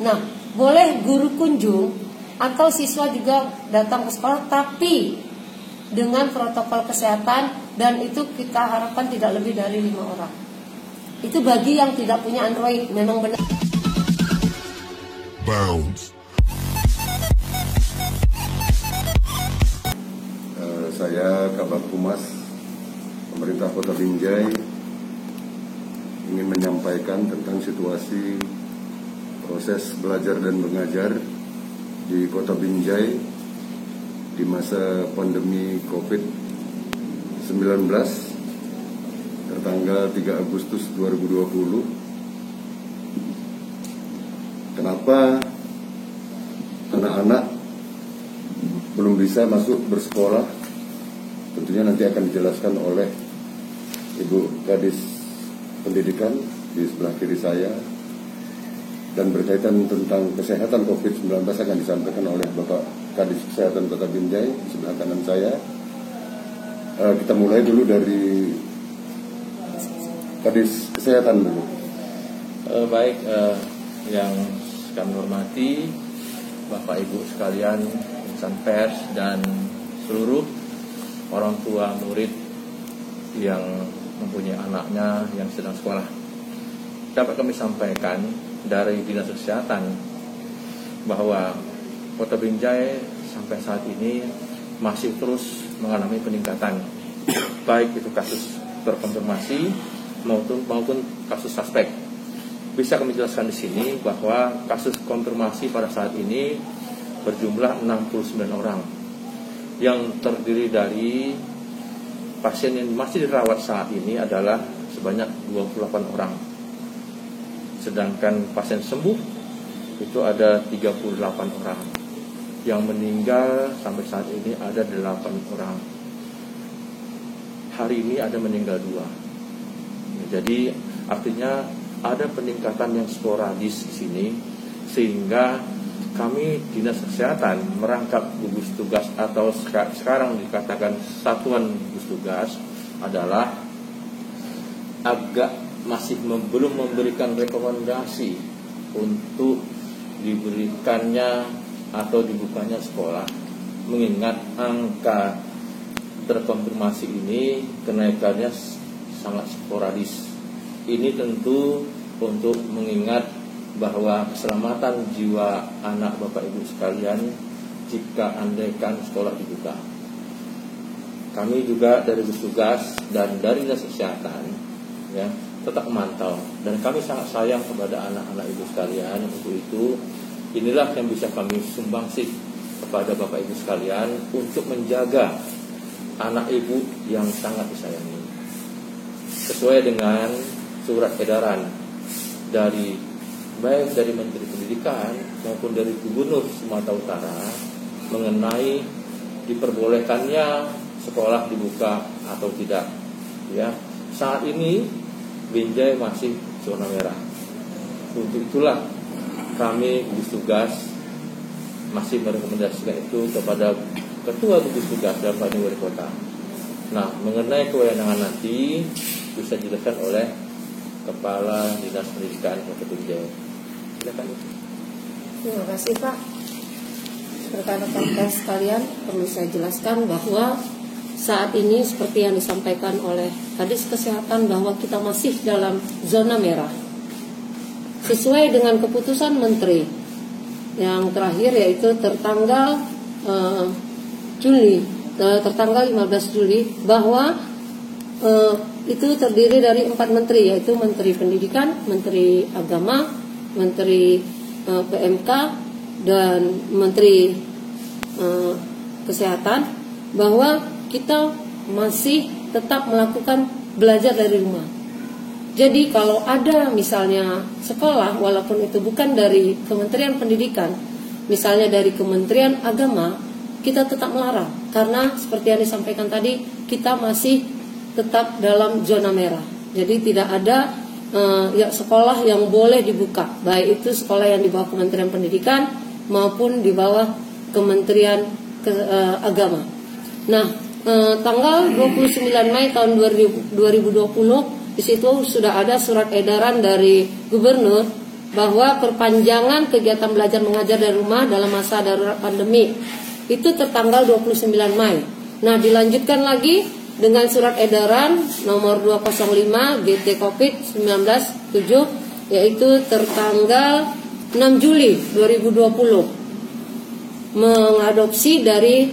Nah, boleh guru kunjung atau siswa juga datang ke sekolah, tapi dengan protokol kesehatan, dan itu kita harapkan tidak lebih dari 5 orang. Itu bagi yang tidak punya Android, memang benar. Bounce. Saya Kabag Humas Pemerintah Kota Binjai ingin menyampaikan tentang situasi proses belajar dan mengajar di Kota Binjai di masa pandemi COVID-19 tertanggal 3 Agustus 2020. Kenapa anak-anak belum bisa masuk bersekolah? Tentunya nanti akan dijelaskan oleh Ibu Kadis Pendidikan di sebelah kiri saya, dan berkaitan tentang kesehatan COVID-19 akan disampaikan oleh Bapak Kadis Kesehatan Kota Binjai di sebelah kanan saya. Kita mulai dulu dari Kadis Kesehatan dulu. Baik, yang kami hormati Bapak Ibu sekalian, insan pers dan seluruh orang tua murid yang mempunyai anaknya yang sedang sekolah. Dapat kami sampaikan dari Dinas Kesehatan bahwa Kota Binjai sampai saat ini masih terus mengalami peningkatan, baik itu kasus terkonfirmasi maupun kasus suspek. Bisa kami jelaskan di sini bahwa kasus konfirmasi pada saat ini berjumlah 69 orang, yang terdiri dari pasien yang masih dirawat saat ini adalah sebanyak 28 orang. Sedangkan pasien sembuh itu ada 38 orang. Yang meninggal sampai saat ini ada 8 orang. Hari ini ada meninggal 2. Jadi artinya ada peningkatan yang sporadis di sini, sehingga kami Dinas Kesehatan merangkap gugus tugas atau sekarang dikatakan satuan gugus tugas adalah agak masih belum memberikan rekomendasi untuk diberikannya atau dibukanya sekolah, mengingat angka terkonfirmasi ini kenaikannya sangat sporadis. Ini tentu untuk mengingat bahwa keselamatan jiwa anak Bapak Ibu sekalian jika andaikan sekolah dibuka. Kami juga dari gugus tugas dan dari Dinas Kesehatan ya tetap memantau, dan kami sangat sayang kepada anak-anak Ibu sekalian. Untuk itu inilah yang bisa kami sumbangsih kepada Bapak Ibu sekalian untuk menjaga anak Ibu yang sangat disayangi, sesuai dengan surat edaran dari baik dari Menteri Pendidikan maupun dari Gubernur Sumatera Utara mengenai diperbolehkannya sekolah dibuka atau tidak. Ya, saat ini Binjai masih zona merah. Untuk itulah kami gugus tugas masih merekomendasikan itu kepada Ketua Gugus Tugas dan Pak Wali Kota. Nah, mengenai kewenangan nanti bisa dijelaskan oleh Kepala Dinas Pendidikan Kota Binjai. Silakan. Terima kasih Pak. Rekan-rekan pers sekalian, perlu saya jelaskan bahwa saat ini seperti yang disampaikan oleh Kadis Kesehatan bahwa kita masih dalam zona merah. Sesuai dengan keputusan Menteri yang terakhir, yaitu tertanggal tertanggal 15 Juli, bahwa itu terdiri dari 4 menteri, yaitu Menteri Pendidikan, Menteri Agama, Menteri PMK, dan Menteri Kesehatan, bahwa kita masih tetap melakukan belajar dari rumah. Jadi kalau ada misalnya sekolah, walaupun itu bukan dari Kementerian Pendidikan, misalnya dari Kementerian Agama, kita tetap melarang, karena seperti yang disampaikan tadi, kita masih tetap dalam zona merah. Jadi tidak ada sekolah yang boleh dibuka, baik itu sekolah yang di bawah Kementerian Pendidikan maupun di bawah Kementerian Agama. Nah, tanggal 29 Mei tahun 2020 di situ sudah ada surat edaran dari Gubernur bahwa perpanjangan kegiatan belajar mengajar dari rumah dalam masa darurat pandemi itu tertanggal 29 Mei. Nah, dilanjutkan lagi dengan surat edaran nomor 205 GT Covid-19 7 yaitu tertanggal 6 Juli 2020 mengadopsi dari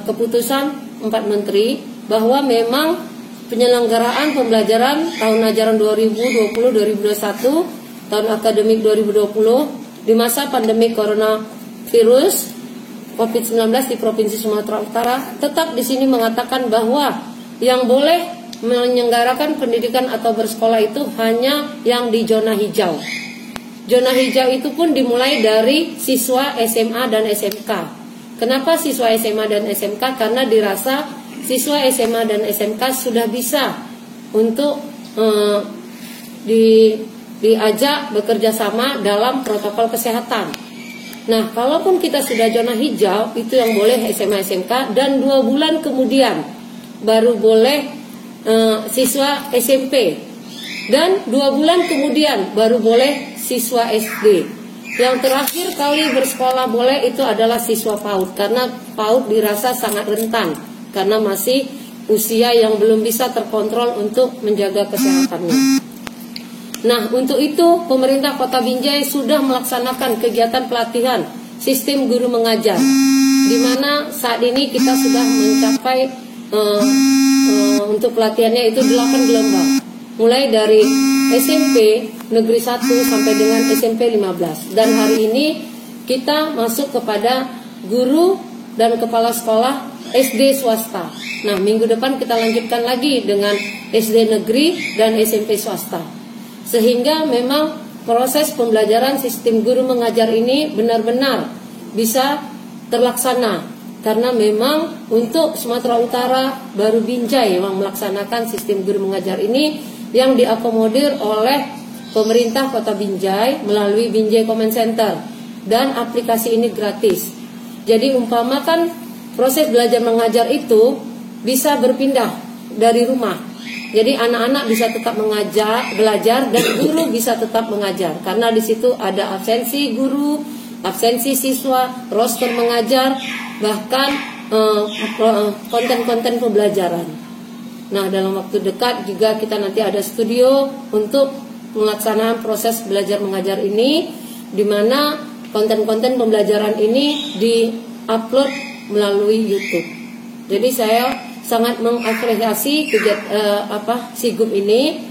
keputusan 4 menteri bahwa memang penyelenggaraan pembelajaran tahun ajaran 2020-2021 tahun akademik 2020 di masa pandemi coronavirus COVID-19 di Provinsi Sumatera Utara tetap di sini mengatakan bahwa yang boleh menyelenggarakan pendidikan atau bersekolah itu hanya yang di zona hijau. Zona hijau itu pun dimulai dari siswa SMA dan SMK. Kenapa siswa SMA dan SMK? Karena dirasa siswa SMA dan SMK sudah bisa untuk diajak bekerja sama dalam protokol kesehatan. Nah, kalaupun kita sudah zona hijau, itu yang boleh SMA SMK, dan 2 bulan kemudian baru boleh siswa SMP, dan 2 bulan kemudian baru boleh siswa SD. Yang terakhir kali bersekolah boleh itu adalah siswa PAUD, karena PAUD dirasa sangat rentan karena masih usia yang belum bisa terkontrol untuk menjaga kesehatannya. Nah, untuk itu pemerintah Kota Binjai sudah melaksanakan kegiatan pelatihan sistem guru mengajar, di mana saat ini kita sudah mencapai untuk pelatihannya itu 8 gelombang, mulai dari SMP Negeri 1 sampai dengan SMP 15. Dan hari ini kita masuk kepada guru dan kepala sekolah SD swasta. Nah, minggu depan kita lanjutkan lagi dengan SD negeri dan SMP swasta. Sehingga memang proses pembelajaran sistem guru mengajar ini benar-benar bisa terlaksana. Karena memang untuk Sumatera Utara baru Binjai yang melaksanakan sistem guru mengajar ini, yang diakomodir oleh pemerintah Kota Binjai melalui Binjai Command Center, dan aplikasi ini gratis. Jadi umpamakan proses belajar mengajar itu bisa berpindah dari rumah. Jadi anak-anak bisa tetap belajar dan guru bisa tetap mengajar, karena di situ ada absensi guru, absensi siswa, roster mengajar, bahkan konten-konten pembelajaran. Nah, dalam waktu dekat juga kita nanti ada studio untuk melaksanakan proses belajar mengajar ini, di mana konten-konten pembelajaran ini di-upload melalui YouTube. Jadi saya sangat mengapresiasi SIGUP ini,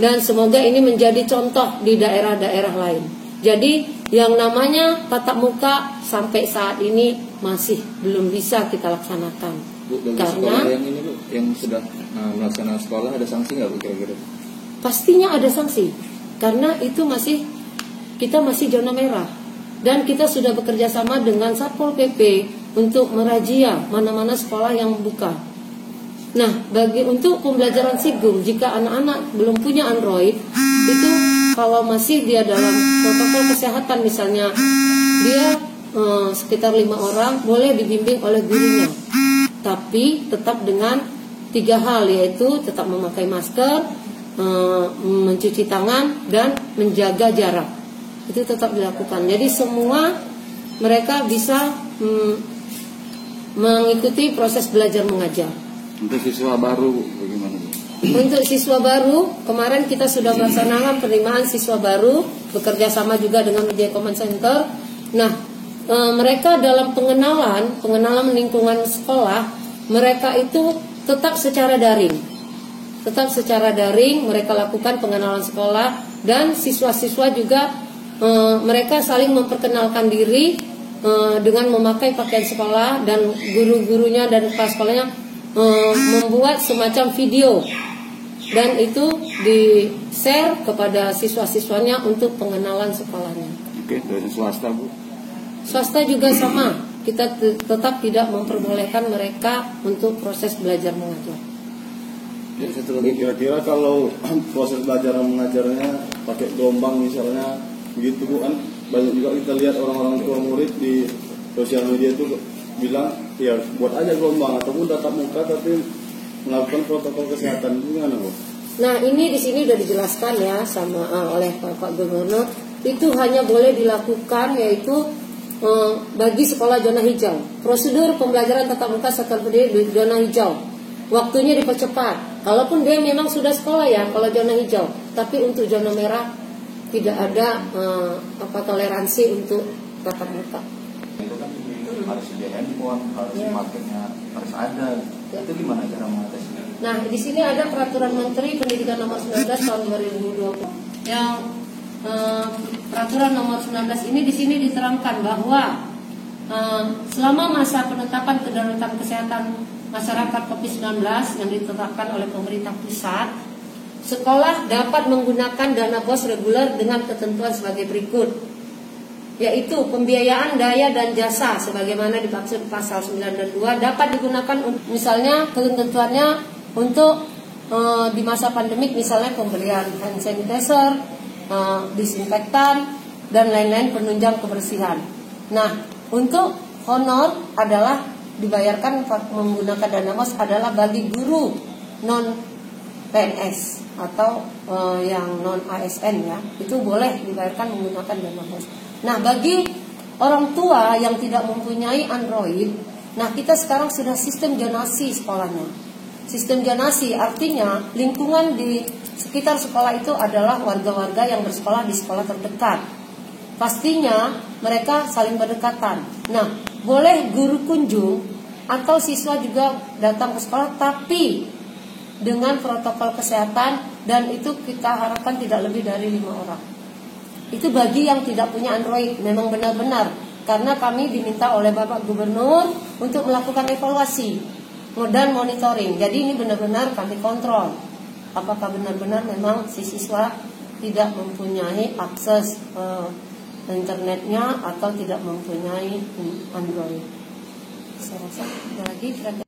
dan semoga ini menjadi contoh di daerah-daerah lain. Jadi yang namanya tatap muka sampai saat ini masih belum bisa kita laksanakan. Bu, karena yang ini Bu, yang sudah melaksanakan sekolah ada sanksi nggak Bu kira-kira? Pastinya ada sanksi, karena itu kita masih zona merah, dan kita sudah bekerja sama dengan Satpol PP untuk merazia mana-mana sekolah yang buka. Nah, untuk pembelajaran SIGUM, jika anak-anak belum punya Android, itu kalau masih dia dalam protokol kesehatan, misalnya dia sekitar 5 orang, boleh dibimbing oleh gurunya. Tapi tetap dengan 3 hal, yaitu tetap memakai masker, mencuci tangan, dan menjaga jarak. Itu tetap dilakukan. Jadi semua mereka bisa mengikuti proses belajar mengajar. Untuk siswa baru bagaimana? Untuk siswa baru, kemarin kita sudah melaksanakan penerimaan siswa baru, bekerja sama juga dengan Binjai Command Center. Nah, mereka dalam pengenalan lingkungan sekolah, mereka itu tetap secara daring. Mereka lakukan pengenalan sekolah, dan siswa-siswa juga mereka saling memperkenalkan diri dengan memakai pakaian sekolah, dan guru-gurunya dan kepala sekolahnya membuat semacam video, dan itu di-share kepada siswa-siswanya untuk pengenalan sekolahnya. Oke, dari swasta Bu? Swasta juga sama, kita tetap tidak memperbolehkan mereka untuk proses belajar mengajar. Ya, satu lagi, kira-kira kalau proses belajar mengajarnya pakai gelombang misalnya begitu Bu, kan banyak juga kita lihat orang-orang tua murid di sosial media itu bilang ya buat aja gelombang ataupun tatap muka tapi melakukan protokol kesehatan, gimana Bu? Nah, ini di sini sudah dijelaskan ya oleh Pak Gubernur. itu hanya boleh dilakukan yaitu bagi sekolah zona hijau. Prosedur pembelajaran tatap muka sekolah berdiri di zona hijau, waktunya dipercepat. Kalaupun dia memang sudah sekolah ya, kalau zona hijau. Tapi untuk zona merah tidak ada toleransi untuk tatap muka. Itu kan harus di handphone, harus marketnya harus ada. Itu gimana cara mengatasinya? Nah, di sini ada peraturan Menteri Pendidikan nomor 19 tahun 2020 yang peraturan nomor 19 ini di sini diterangkan bahwa selama masa penetapan kedaruratan kesehatan masyarakat COVID-19 yang ditetapkan oleh pemerintah pusat, sekolah dapat menggunakan dana BOS reguler dengan ketentuan sebagai berikut, yaitu pembiayaan daya dan jasa sebagaimana dimaksud pasal 9 dan 2 dapat digunakan misalnya ketentuannya untuk di masa pandemik, misalnya pembelian hand sanitizer, disinfektan dan lain-lain penunjang kebersihan. Nah, untuk honor adalah dibayarkan menggunakan dana BOS adalah bagi guru non PNS atau yang non ASN ya, itu boleh dibayarkan menggunakan dana BOS. Nah, bagi orang tua yang tidak mempunyai Android, nah kita sekarang sudah sistem zonasi sekolahnya. Sistem zonasi artinya lingkungan di sekitar sekolah itu adalah warga-warga yang bersekolah di sekolah terdekat. Pastinya mereka saling berdekatan. Nah, boleh guru kunjung atau siswa juga datang ke sekolah, tapi dengan protokol kesehatan, dan itu kita harapkan tidak lebih dari 5 orang. Itu bagi yang tidak punya Android, memang benar-benar karena kami diminta oleh Bapak Gubernur untuk melakukan evaluasi dan monitoring. Jadi ini benar-benar kami kontrol apakah benar-benar memang si siswa tidak mempunyai akses internetnya atau tidak mempunyai Android. Saya rasa ada lagi kira-kira.